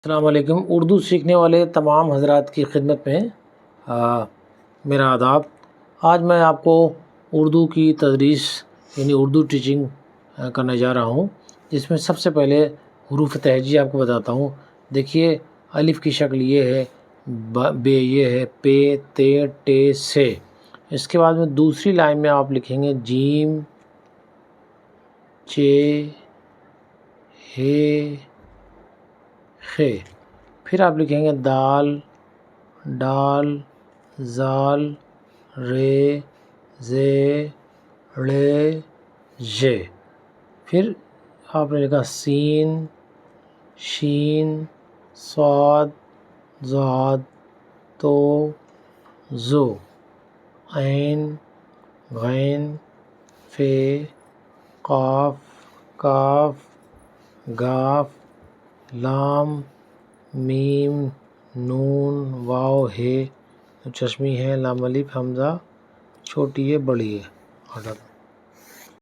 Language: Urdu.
السلام علیکم۔ اردو سیکھنے والے تمام حضرات کی خدمت میں میرا آداب۔ آج میں آپ کو اردو کی تدریس یعنی اردو ٹیچنگ کرنے جا رہا ہوں، جس میں سب سے پہلے حروف تہجی آپ کو بتاتا ہوں۔ دیکھیے الف کی شکل یہ ہے، بے یہ ہے، پے تے ٹے سے۔ اس کے بعد میں دوسری لائن میں آپ لکھیں گے جیم چے ہے خے۔ پھر آپ لکھیں گے دال ڈال زال رے زے ڑے ژے۔ پھر آپ نے لکھا سین شین صاد ضاد تو ظو عین غین فے قاف کاف گاف لام میم نون واو ہے، چشمی ہے، لام الف حمزہ چھوٹی ہے بڑی ہے۔